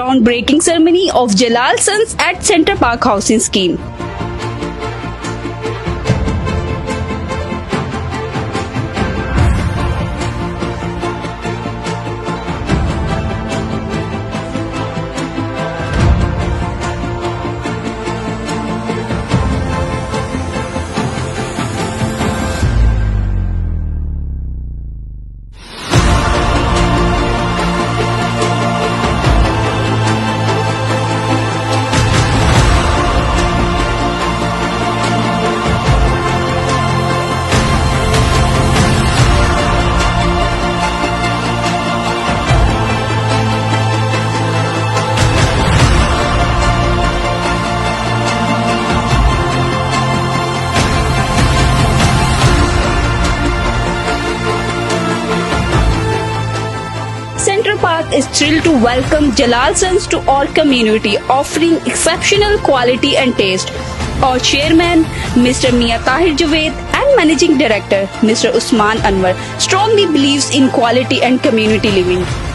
groundbreaking ceremony of Jalal Sons at Center Park Housing Scheme. Center Park is thrilled to welcome Jalal Sons to our community, offering exceptional quality and taste. Our chairman, Mr. Mian Tahir Javed, and managing director, Mr. Usman Anwar, strongly believes in quality and community living.